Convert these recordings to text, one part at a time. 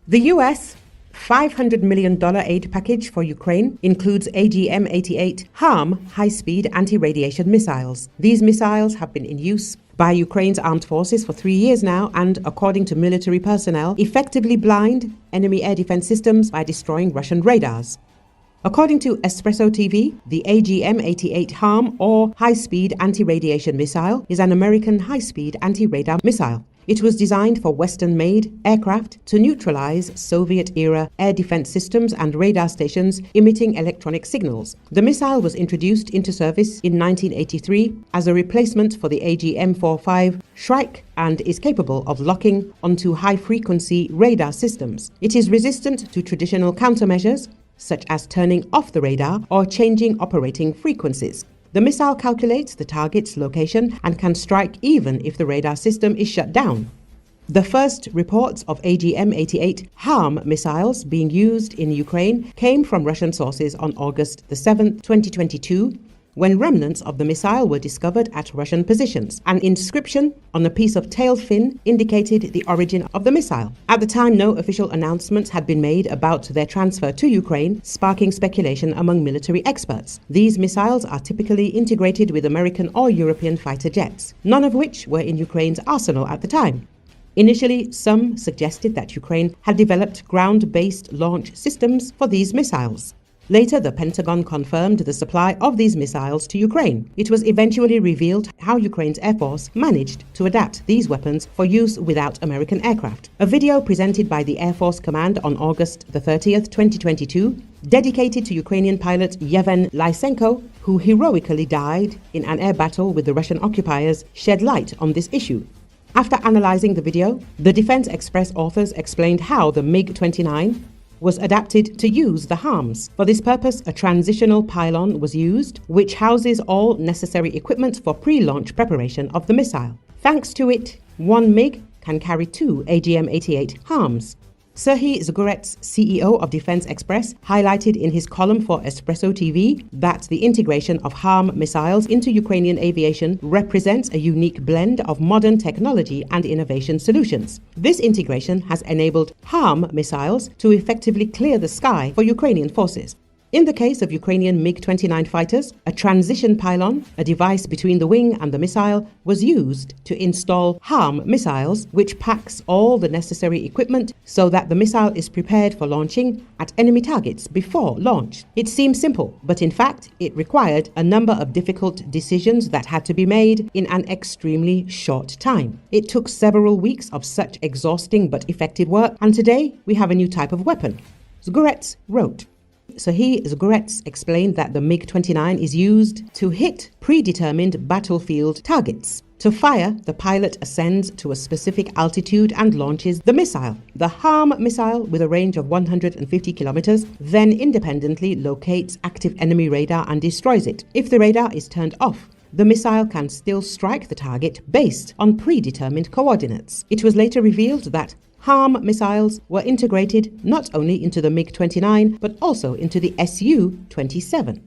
The US $500 million aid package for Ukraine includes AGM-88 HARM high-speed anti-radiation missiles. These missiles have been in use by Ukraine's armed forces for 3 years now and, according to military personnel, effectively blind enemy air defense systems by destroying Russian radars. According to Espreso TV, the AGM-88 HARM, or high-speed anti-radiation missile, is an American high-speed anti-radar missile. It was designed for Western-made aircraft to neutralize Soviet-era air defense systems and radar stations emitting electronic signals. The missile was introduced into service in 1983 as a replacement for the AGM-45 Shrike and is capable of locking onto high-frequency radar systems. It is resistant to traditional countermeasures, such as turning off the radar or changing operating frequencies. The missile calculates the target's location and can strike even if the radar system is shut down. The first reports of AGM-88 HARM missiles being used in Ukraine came from Russian sources on August 7, 2022, when remnants of the missile were discovered at Russian positions. An inscription on a piece of tail fin indicated the origin of the missile. At the time, no official announcements had been made about their transfer to Ukraine, sparking speculation among military experts. These missiles are typically integrated with American or European fighter jets, none of which were in Ukraine's arsenal at the time. Initially, some suggested that Ukraine had developed ground-based launch systems for these missiles. Later, the Pentagon confirmed the supply of these missiles to Ukraine. It was eventually revealed how Ukraine's Air Force managed to adapt these weapons for use without American aircraft. A video presented by the Air Force Command on August 30th, 2022, dedicated to Ukrainian pilot Yevhen Lysenko, who heroically died in an air battle with the Russian occupiers, shed light on this issue. After analyzing the video, the Defense Express authors explained how the MiG-29 was adapted to use the HARMs. For this purpose, a transitional pylon was used, which houses all necessary equipment for pre-launch preparation of the missile. Thanks to it, one MiG can carry 2 AGM-88 HARMs. Serhiy Zgurets, CEO of Defense Express, highlighted in his column for Espreso TV that the integration of HARM missiles into Ukrainian aviation represents a unique blend of modern technology and innovation solutions. This integration has enabled HARM missiles to effectively clear the sky for Ukrainian forces. In the case of Ukrainian MiG-29 fighters, a transition pylon, a device between the wing and the missile, was used to install HARM missiles, which packs all the necessary equipment so that the missile is prepared for launching at enemy targets before launch. It seems simple, but in fact, it required a number of difficult decisions that had to be made in an extremely short time. It took several weeks of such exhausting but effective work, and today we have a new type of weapon. Zgurets wrote. Serhiy Zgurets explained that the MiG-29 is used to hit predetermined battlefield targets. To fire, the pilot ascends to a specific altitude and launches the missile. The HARM missile, with a range of 150 kilometers, then independently locates active enemy radar and destroys it. If the radar is turned off, the missile can still strike the target based on predetermined coordinates. It was later revealed that HARM missiles were integrated not only into the MiG-29 but also into the Su-27.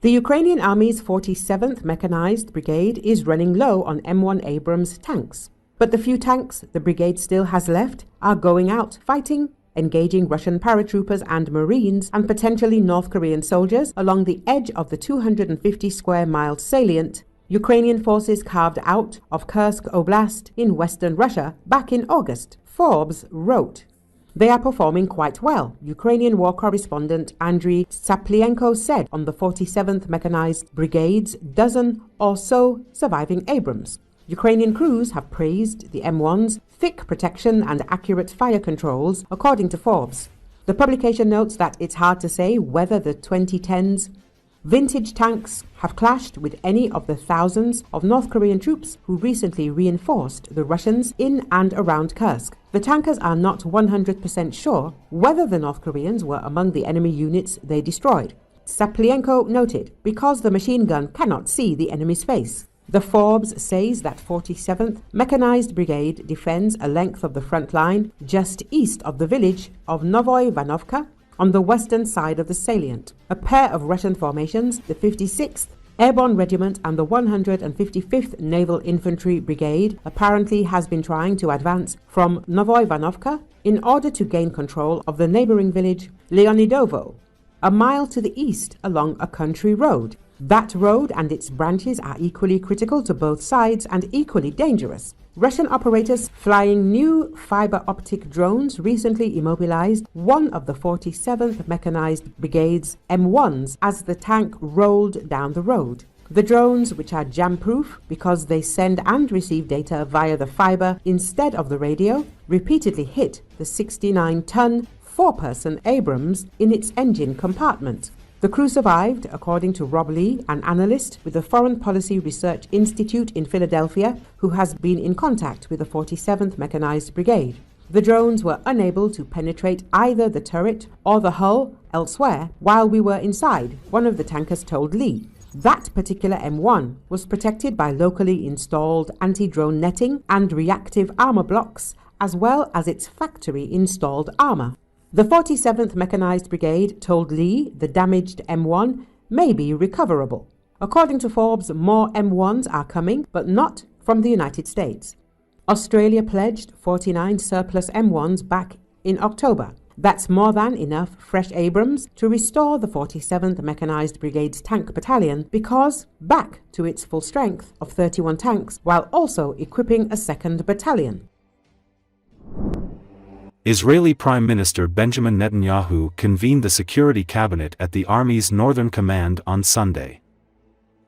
The Ukrainian Army's 47th Mechanized Brigade is running low on M1 Abrams tanks. But the few tanks the brigade still has left are going out fighting, engaging Russian paratroopers and Marines and potentially North Korean soldiers along the edge of the 250 square mile salient Ukrainian forces carved out of Kursk Oblast in western Russia back in August. Forbes wrote, "They are performing quite well," Ukrainian war correspondent Andriy Tsaplienko said on the 47th Mechanized Brigade's dozen or so surviving Abrams. Ukrainian crews have praised the M1's thick protection and accurate fire controls, according to Forbes. The publication notes that it's hard to say whether the 2010s vintage tanks have clashed with any of the thousands of North Korean troops who recently reinforced the Russians in and around Kursk. The tankers are not 100% sure whether the North Koreans were among the enemy units they destroyed. Tsaplienko noted, because the machine gun cannot see the enemy's face. The Forbes says that 47th Mechanized Brigade defends a length of the front line just east of the village of Novoy Vanovka on the western side of the salient. A pair of Russian formations, the 56th Airborne Regiment and the 155th Naval Infantry Brigade, apparently has been trying to advance from Novoivanovka in order to gain control of the neighboring village Leonidovo, a mile to the east along a country road. That road and its branches are equally critical to both sides and equally dangerous. Russian operators flying new fiber optic drones recently immobilized one of the 47th Mechanized Brigade's M1s as the tank rolled down the road. The drones, which are jam-proof because they send and receive data via the fiber instead of the radio, repeatedly hit the 69-ton, four-person Abrams in its engine compartment. The crew survived, according to Rob Lee, an analyst with the Foreign Policy Research Institute in Philadelphia, who has been in contact with the 47th Mechanized Brigade. The drones were unable to penetrate either the turret or the hull elsewhere while we were inside, one of the tankers told Lee. That particular M1 was protected by locally installed anti-drone netting and reactive armor blocks, as well as its factory-installed armor. The 47th Mechanized Brigade told Lee the damaged M1 may be recoverable. According to Forbes, more M1s are coming, but not from the United States. Australia pledged 49 surplus M1s back in October. That's more than enough fresh Abrams to restore the 47th Mechanized Brigade's tank battalion because back to its full strength of 31 tanks, while also equipping a second battalion. Israeli Prime Minister Benjamin Netanyahu convened the Security Cabinet at the Army's Northern Command on Sunday.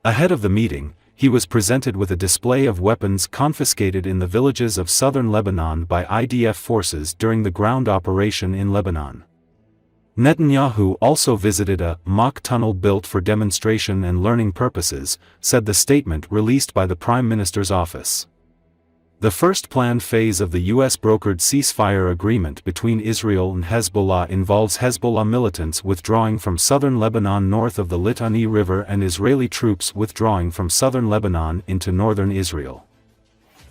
Ahead of the meeting, he was presented with a display of weapons confiscated in the villages of southern Lebanon by IDF forces during the ground operation in Lebanon. Netanyahu also visited a mock tunnel built for demonstration and learning purposes, said the statement released by the Prime Minister's office. The first planned phase of the U.S.-brokered ceasefire agreement between Israel and Hezbollah involves Hezbollah militants withdrawing from southern Lebanon north of the Litani River and Israeli troops withdrawing from southern Lebanon into northern Israel.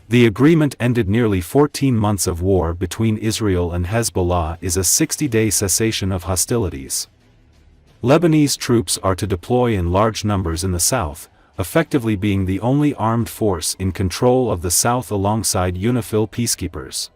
The agreement ended nearly 14 months of war between Israel and Hezbollah is a 60-day cessation of hostilities. Lebanese troops are to deploy in large numbers in the south, effectively being the only armed force in control of the south alongside UNIFIL peacekeepers.